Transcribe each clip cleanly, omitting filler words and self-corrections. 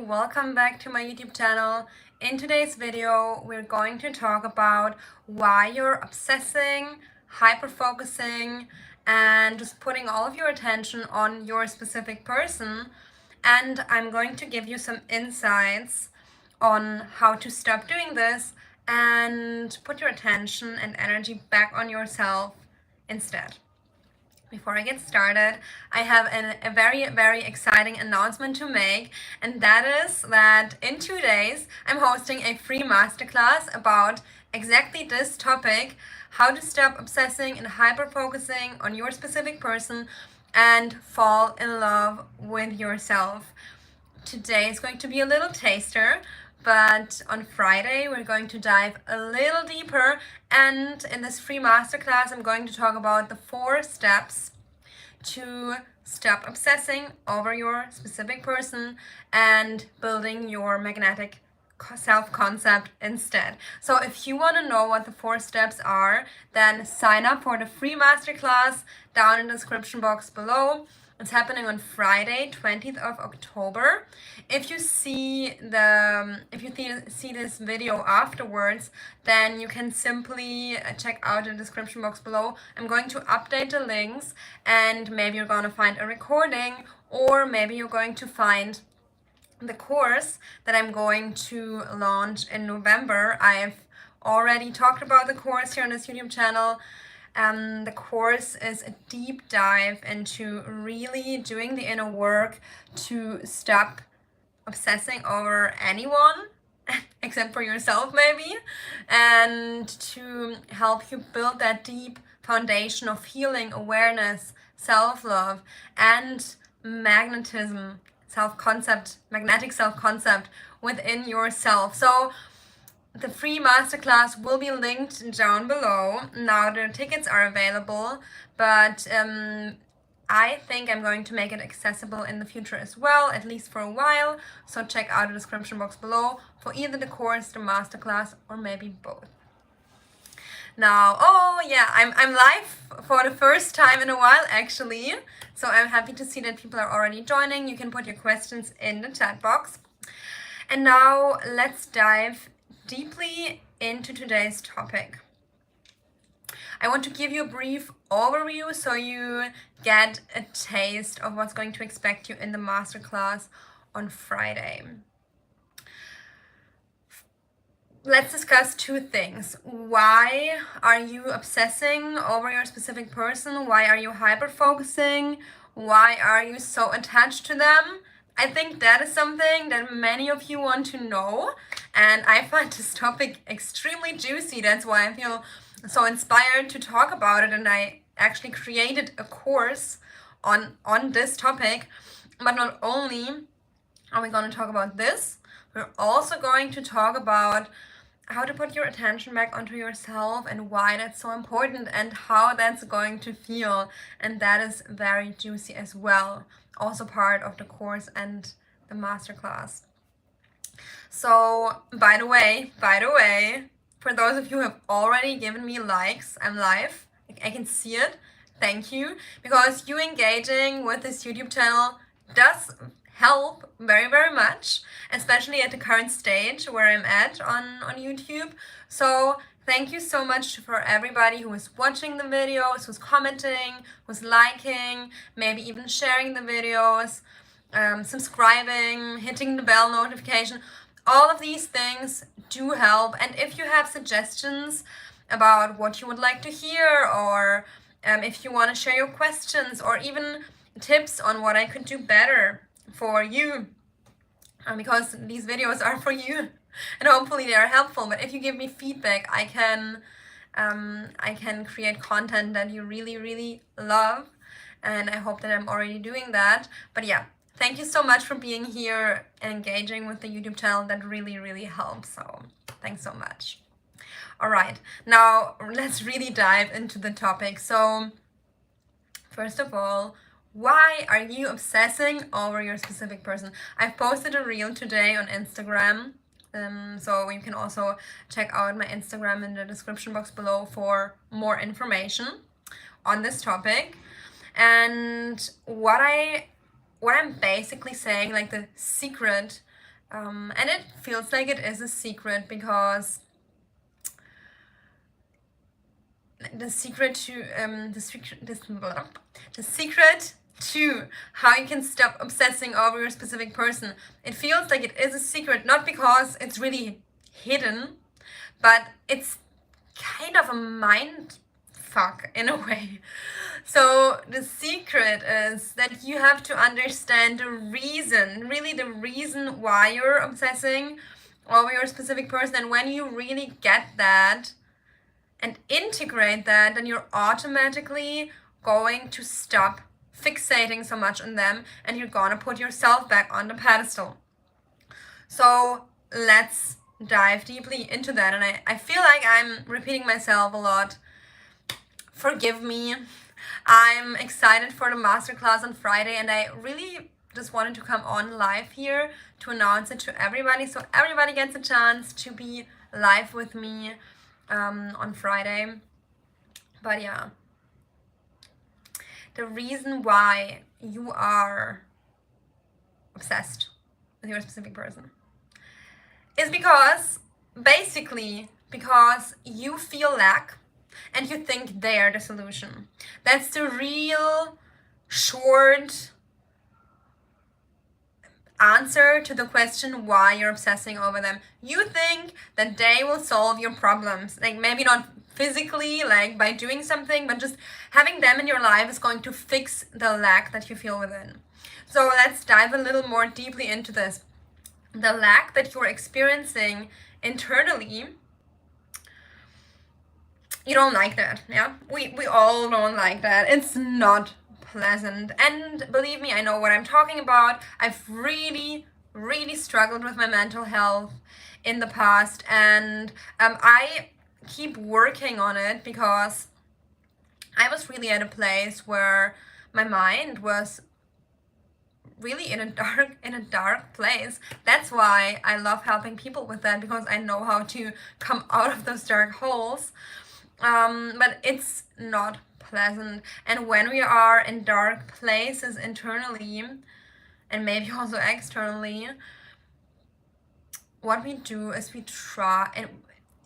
welcome back to my YouTube channel. In today's video, we're going to talk about why you're obsessing, hyper-focusing, and just putting all of your attention on your specific person. And I'm going to give you some insights on how to stop doing this and put your attention and energy back on yourself instead. Before I get started, I have a very exciting announcement to make, and that is that in 2 days I'm hosting a free masterclass about exactly this topic: how to stop obsessing and hyper-focusing on your specific person and fall in love with yourself. Today is going to be a little taster, but on Friday we're going to dive a little deeper, and in this free masterclass I'm going to talk about the 4 steps to stop obsessing over your specific person and building your magnetic self-concept instead. So if you want to know what the 4 steps are, then sign up for the free masterclass down in the description box below. It's happening on Friday, 20th of October. If you see this video afterwards, then you can simply check out the description box below. I'm going to update the links, and maybe you're going to find a recording, or maybe you're going to find the course that I'm going to launch in November. I've already talked about the course here on this YouTube channel. The course is a deep dive into really doing the inner work to stop obsessing over anyone except for yourself maybe, and to help you build that deep foundation of healing, awareness, self-love, and magnetism, magnetic self-concept within yourself. So the free masterclass will be linked down below. Now the tickets are available, but I think I'm going to make it accessible in the future as well, at least for a while. So check out the description box below for either the course, the masterclass, or maybe both. Now, oh yeah, I'm live for the first time in a while actually. So I'm happy to see that people are already joining. You can put your questions in the chat box. And now let's dive deeply into today's topic. I want to give you a brief overview so you get a taste of what's going to expect you in the masterclass on Friday. Let's discuss 2 things. Why are you obsessing over your specific person? Why are you hyper-focusing? Why are you so attached to them? I think that is something that many of you want to know, and I find this topic extremely juicy. That's why I feel so inspired to talk about it, and I actually created a course on this topic. But not only are we going to talk about this, we're also going to talk about how to put your attention back onto yourself and why that's so important and how that's going to feel. And that is very juicy as well. Also part of the course and the masterclass. So, by the way, for those of you who have already given me likes, I'm live. I can see it. Thank you. Because you engaging with this YouTube channel does help very much, especially at the current stage where I'm at on YouTube. So thank you so much for everybody who is watching the videos, who's commenting, who's liking, maybe even sharing the videos, subscribing, hitting the bell notification. All of these things do help. And if you have suggestions about what you would like to hear, or if you want to share your questions, or even tips on what I could do better for you, because these videos are for you and hopefully they are helpful. But if you give me feedback, I can create content that you really love, and I hope that I'm already doing that. But yeah, thank you so much for being here and engaging with the YouTube channel. That really helps. So thanks so much. All right, now let's really dive into the topic. So first of all, why are you obsessing over your specific person? I've posted a reel today on Instagram, so you can also check out my Instagram in the description box below for more information on this topic. And what I'm basically saying, like the secret And it feels like it is a secret because the secret to the secret to how you can stop obsessing over your specific person. It feels like it is a secret, not because it's really hidden, but it's kind of a mind fuck in a way. So the secret is that you have to understand the reason, really the reason why you're obsessing over your specific person. And when you really get that and integrate that, then you're automatically going to stop fixating so much on them and you're gonna put yourself back on the pedestal. So let's dive deeply into that. And I feel like I'm repeating myself a lot. Forgive me. I'm excited for the masterclass on Friday, and I really just wanted to come on live here to announce it to everybody, so everybody gets a chance to be live with me on Friday. But yeah, the reason why you are obsessed with your specific person is because you feel lack and you think they're the solution. That's the real short answer to the question why you're obsessing over them. You think that they will solve your problems, like maybe not physically, like by doing something, but just having them in your life is going to fix the lack that you feel within. So let's dive a little more deeply into this. The lack that you're experiencing internally, you don't like that, yeah? We all don't like that. It's not pleasant. And believe me, I know what I'm talking about. I've really struggled with my mental health in the past, and I keep working on it because I was really at a place where my mind was really in a dark place. That's why I love helping people with that, because I know how to come out of those dark holes. But it's not pleasant. And when we are in dark places internally, and maybe also externally, what we do is we try, and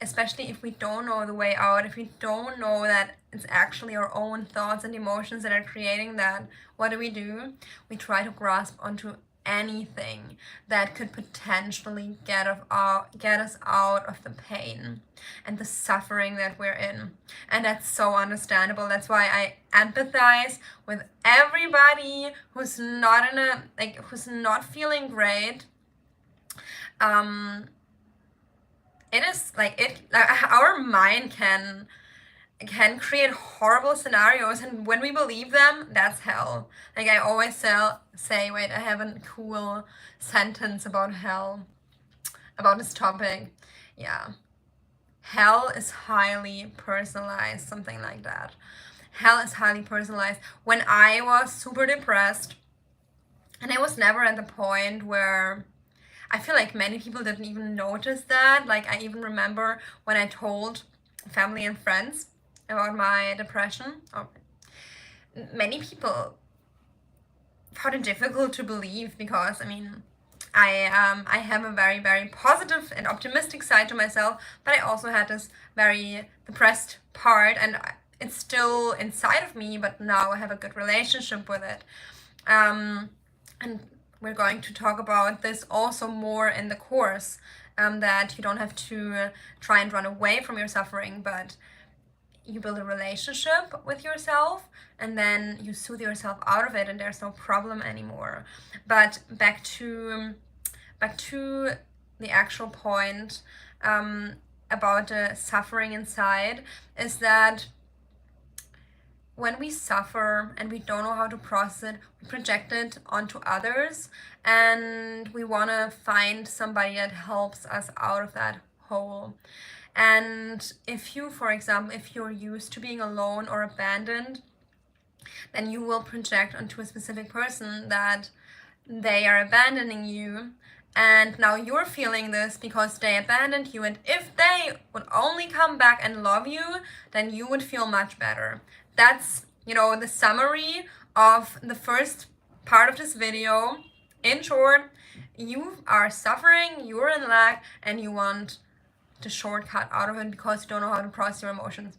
especially if we don't know the way out, if we don't know that it's actually our own thoughts and emotions that are creating that, what do? We try to grasp onto anything that could potentially get us out of the pain and the suffering that we're in. And that's so understandable. That's why I empathize with everybody who's not feeling great. It is like our mind can create horrible scenarios, and when we believe them, that's hell. Like I always say, wait, I have a cool sentence about hell, about this topic. Yeah. Hell is highly personalized, something like that. Hell is highly personalized. When I was super depressed, and I was never at the point where I feel like many people didn't even notice that. Like I even remember when I told family and friends about my depression. Many people found it difficult to believe, because I mean, I have a very positive and optimistic side to myself, but I also had this very depressed part, and it's still inside of me, but now I have a good relationship with it. And we're going to talk about this also more in the course, that you don't have to try and run away from your suffering, but you build a relationship with yourself, and then you soothe yourself out of it, and there's no problem anymore. But back to the actual point, about the suffering inside, is that when we suffer and we don't know how to process it, we project it onto others, and we want to find somebody that helps us out of that hole. And if you, for example, if you're used to being alone or abandoned, then you will project onto a specific person that they are abandoning you, and now you're feeling this because they abandoned you, and if they would only come back and love you, then you would feel much better. That's, the summary of the first part of this video. In short, You are suffering, you're in lack, and you want the shortcut out of it because you don't know how to process your emotions.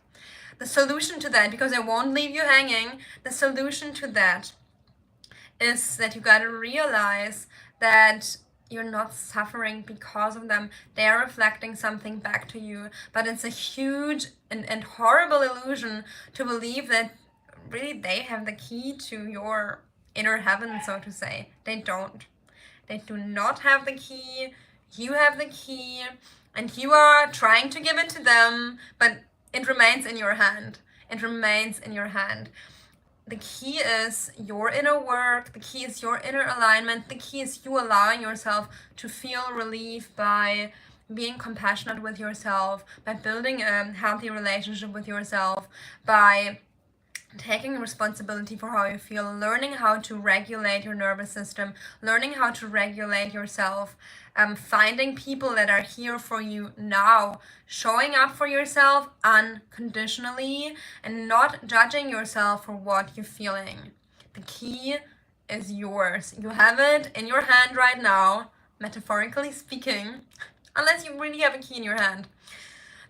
The solution to that, because it won't leave you hanging, the solution to that is that you gotta realize that you're not suffering because of them. They're reflecting something back to you. But it's a huge and horrible illusion to believe that really they have the key to your inner heaven, so to say. They don't. They do not have the key. You have the key, and you are trying to give it to them, but it remains in your hand. It remains in your hand. The key is your inner work. The key is your inner alignment. The key is you allowing yourself to feel relief by being compassionate with yourself, by building a healthy relationship with yourself, by taking responsibility for how you feel, learning how to regulate your nervous system, learning how to regulate yourself, finding people that are here for you now, showing up for yourself unconditionally, and not judging yourself for what you're feeling. The key is yours. You have it in your hand right now, metaphorically speaking, unless you really have a key in your hand.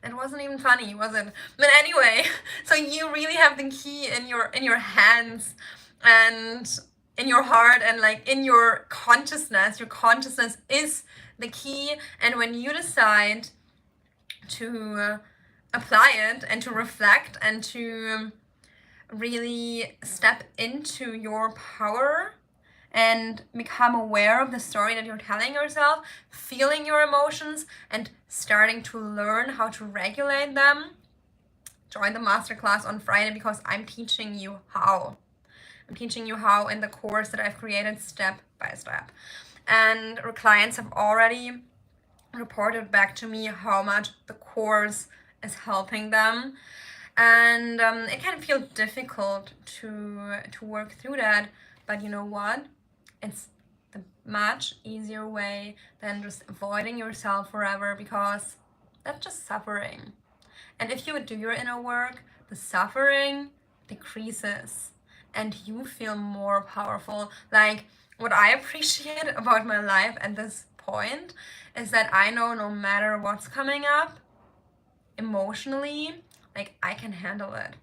That wasn't even funny, was it? But anyway, so you really have the key in your hands and in your heart and like in your consciousness. Your consciousness is the key, and when you decide to apply it and to reflect and to really step into your power and become aware of the story that you're telling yourself, feeling your emotions, and starting to learn how to regulate them, join the masterclass on Friday because I'm teaching you how. I'm teaching you how in the course that I've created step by step. And our clients have already reported back to me how much the course is helping them. And it can feel difficult to work through that, but you know what? It's the much easier way than just avoiding yourself forever, because that's just suffering. And if you would do your inner work, the suffering decreases and you feel more powerful. Like, what I appreciate about my life at this point is that I know no matter what's coming up emotionally, like, I can handle it.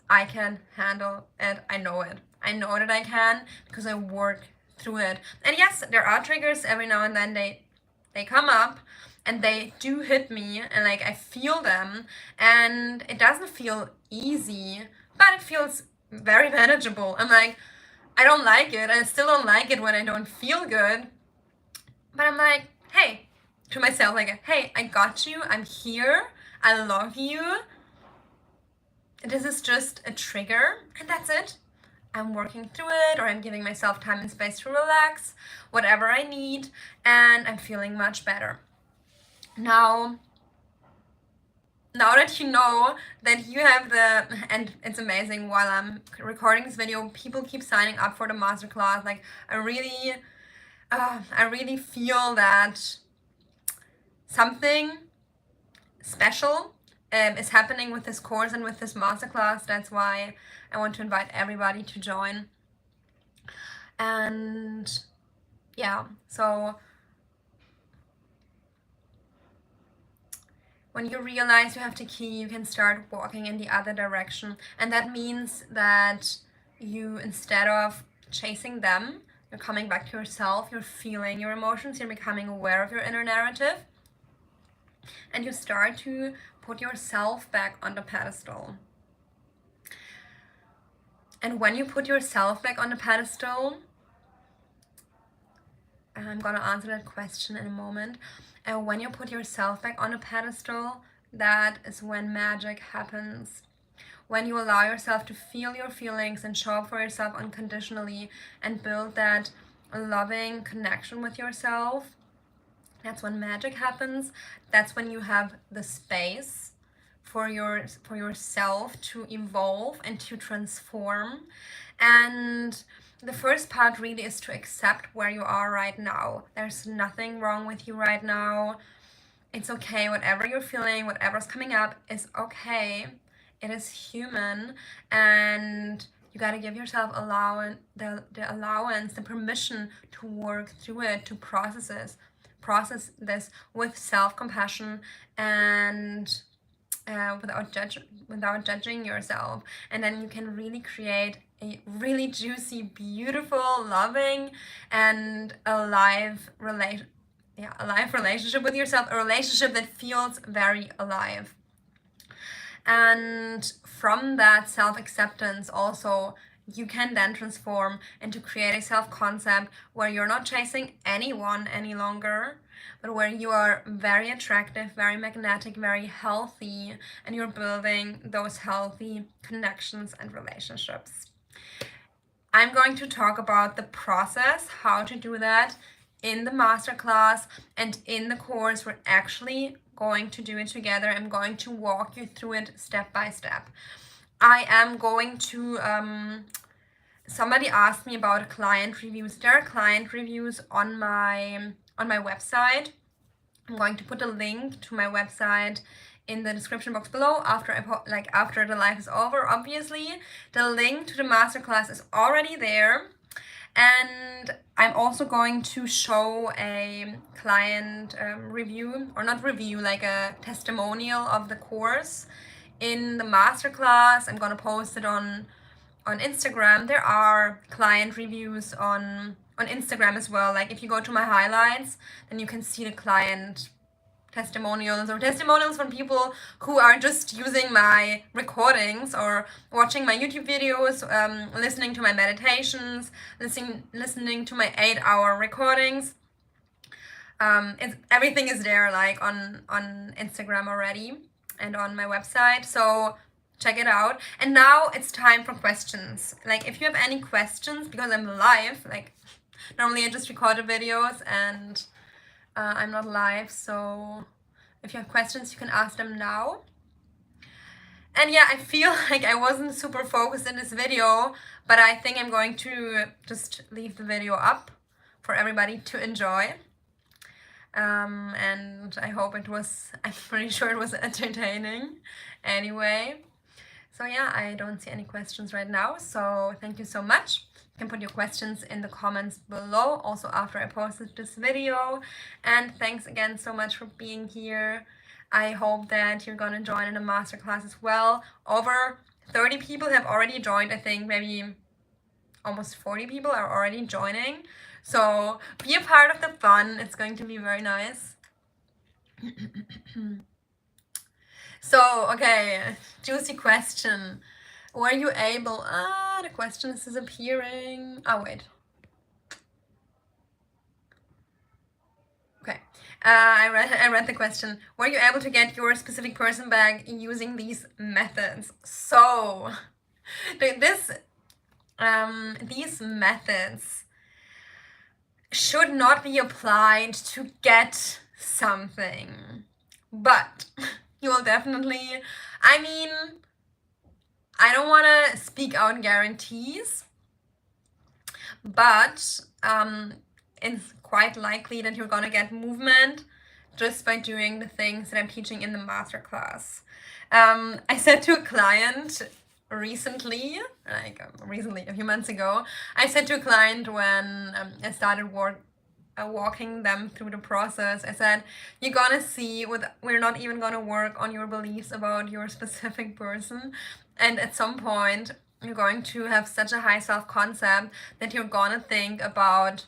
I can handle it. I know it. I know that I can because I work through it. And yes, there are triggers every now and then. They come up and they do hit me, and like I feel them, and it doesn't feel easy, but it feels very manageable. I'm like, I don't like it. I still don't like it when I don't feel good. But I'm like, hey, to myself, like, hey, I got you. I'm here. I love you. This is just a trigger, and that's it. I'm working through it, or I'm giving myself time and space to relax, whatever I need, and I'm feeling much better. Now that you know that you have and it's amazing, while I'm recording this video, people keep signing up for the masterclass. Like, I really feel that something special is happening with this course and with this masterclass. That's why I want to invite everybody to join. And yeah, so when you realize you have the key, you can start walking in the other direction. And that means that you, instead of chasing them, you're coming back to yourself, you're feeling your emotions, you're becoming aware of your inner narrative, and you start to put yourself back on the pedestal. And when you put yourself back on the pedestal, and I'm gonna answer that question in a moment, and when you put yourself back on a pedestal, that is when magic happens. When you allow yourself to feel your feelings and show up for yourself unconditionally and build that loving connection with yourself, that's when magic happens. That's when you have the space for yourself to evolve and to transform. And the first part really is to accept where you are right now. There's nothing wrong with you right now. It's okay. Whatever you're feeling, whatever's coming up is okay. It is human, and You gotta give yourself the allowance, the permission to work through it, to process this with self-compassion and without judging yourself. And then you can really create a really juicy, beautiful, loving, and alive relationship with yourself, a relationship that feels very alive. And from that self-acceptance also, you can then transform into create a self-concept where you're not chasing anyone any longer, but where you are very attractive, very magnetic, very healthy, and you're building those healthy connections and relationships. I'm going to talk about the process, how to do that in the masterclass, and in the course we're actually going to do it together. I'm going to walk you through it step by step. I am going to somebody asked me about client reviews. There are client reviews on my website. I'm going to put a link to my website in the description box below after after the live is over. Obviously, the link to the masterclass is already there. And I'm also going to show a client review, or not review, like a testimonial of the course in the masterclass. I'm going to post it on Instagram. There are client reviews on Instagram as well. Like if you go to my highlights, then you can see the client testimonials, or testimonials from people who are just using my recordings or watching my YouTube videos, listening to my meditations, listening to my 8-hour recordings. Everything is there, like on Instagram already and on my website. So check it out. And now it's time for questions. Like if you have any questions, because I'm live, like normally I just record the videos and I'm not live, so if you have questions, you can ask them now. And yeah, I feel like I wasn't super focused in this video, but I think I'm going to just leave the video up for everybody to enjoy. And I hope it was, I'm pretty sure it was entertaining anyway. So yeah, I don't see any questions right now, so thank you so much. You can put your questions in the comments below, also after I posted this video. And thanks again so much for being here. I hope that you're gonna join in the masterclass as well. Over 30 people have already joined. I think maybe almost 40 people are already joining. So be a part of the fun. It's going to be very nice. So, okay, juicy question. Were you able... the question is disappearing. Oh, wait. Okay. I read the question. Were you able to get your specific person back using these methods? So, these methods should not be applied to get something, but you will definitely, I mean, I don't want to speak out guarantees, but it's quite likely that you're going to get movement just by doing the things that I'm teaching in the masterclass. I said to a client recently, a few months ago, I said to a client when I started walking them through the process, I said, you're gonna see, we're not even gonna work on your beliefs about your specific person, and at some point you're going to have such a high self-concept that you're gonna think about,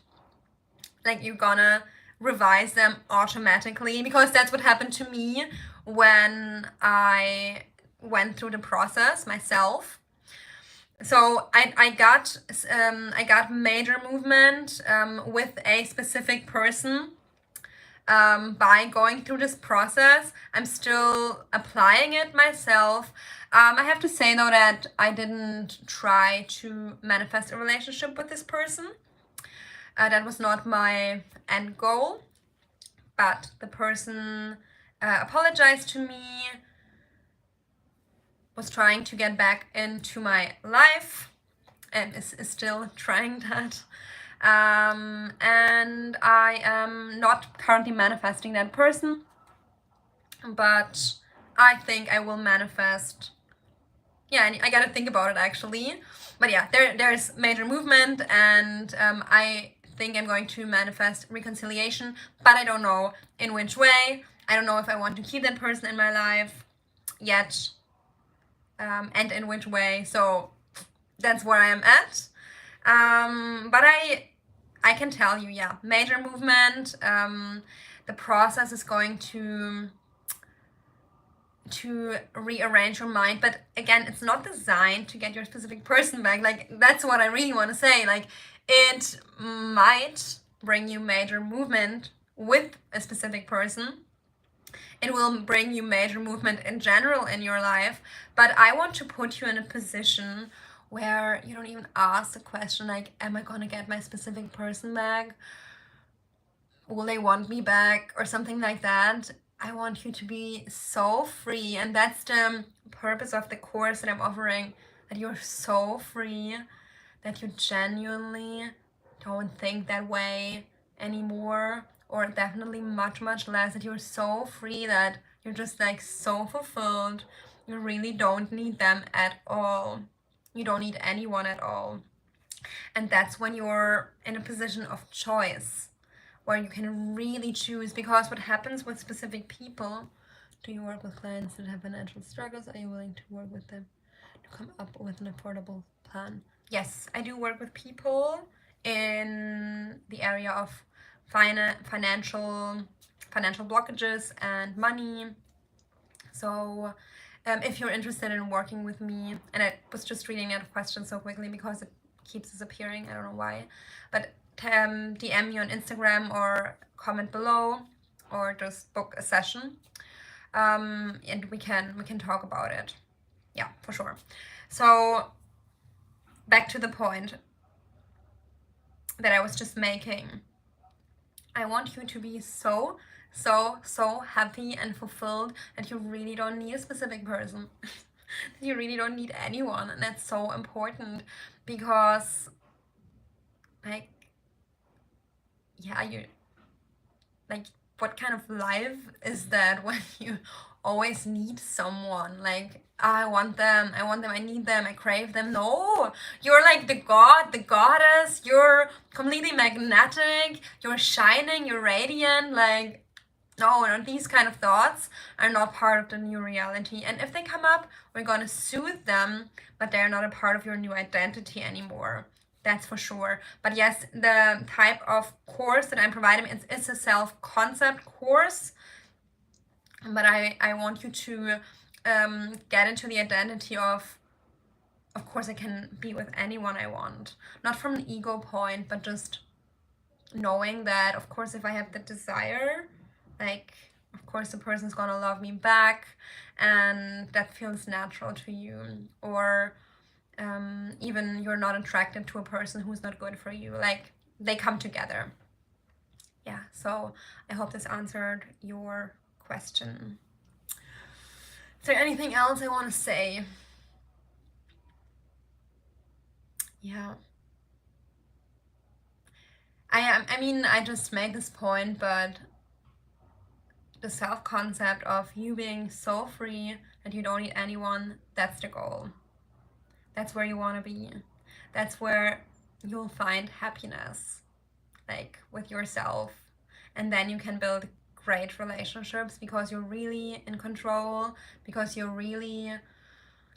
like, you're gonna revise them automatically, because that's what happened to me when I went through the process myself. So I got major movement with a specific person by going through this process. I'm still applying it myself. I have to say though that I didn't try to manifest a relationship with this person. That was not my end goal, but the person apologized to me, was trying to get back into my life, and is still trying that. And I am not currently manifesting that person, but I think I will manifest yeah, I gotta think about it actually. But yeah, there's major movement, and I think I'm going to manifest reconciliation, but I don't know in which way. I don't know if I want to keep that person in my life yet, and in which way. So that's where I am at. But I can tell you, yeah, major movement. The process is going to rearrange your mind, but again, it's not designed to get your specific person back. Like, that's what I really want to say. Like, it might bring you major movement with a specific person. It will bring you major movement in general in your life, but I want to put you in a position where you don't even ask the question like, am I gonna get my specific person back? Will they want me back or something like that? I want you to be so free, and that's the purpose of the course that I'm offering, that you're so free, that you genuinely don't think that way anymore, or definitely much less, that you're so free, that you're just like so fulfilled. You really don't need them at all. You don't need anyone at all. And that's when you're in a position of choice, where you can really choose. Because what happens with specific people, do you work with clients that have financial struggles? Are you willing to work with them to come up with an affordable plan? Yes, I do work with people in the area of financial blockages and money. So if you're interested in working with me, and I was just reading that question so quickly because it keeps disappearing, I don't know why, but DM me on Instagram or comment below, or just book a session, and we can talk about it. Yeah, for sure. So back to the point that I was just making. I want you to be so happy and fulfilled that you really don't need a specific person. That you really don't need anyone, and that's so important, because like, yeah, you like, what kind of life is that when you always need someone? Like, I want them, I need them, I crave them. No, you're like the god, the goddess, you're completely magnetic, you're shining, you're radiant. Like, no, these kind of thoughts are not part of the new reality. And if they come up, we're gonna soothe them, but they're not a part of your new identity anymore. That's for sure. But yes, the type of course that I'm providing, it's a self-concept course. But I want you to get into the identity of course, I can be with anyone I want. Not from an ego point, but just knowing that, of course, if I have the desire, like, of course, the person's gonna love me back, and that feels natural to you. Or even you're not attracted to a person who's not good for you. Like, they come together. Yeah, so I hope this answered your question. Is there anything else I want to say? Yeah. I mean, I just made this point, but the self-concept of you being so free that you don't need anyone, that's the goal. That's where you want to be. That's where you'll find happiness, like, with yourself. And then you can build great relationships, because you're really in control, because you're really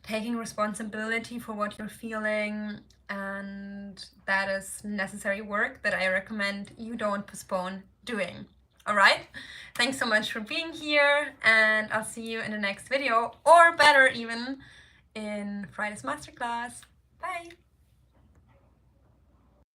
taking responsibility for what you're feeling, and that is necessary work that I recommend you don't postpone doing. All right, thanks so much for being here, and I'll see you in the next video, or better even, in Friday's masterclass. Bye.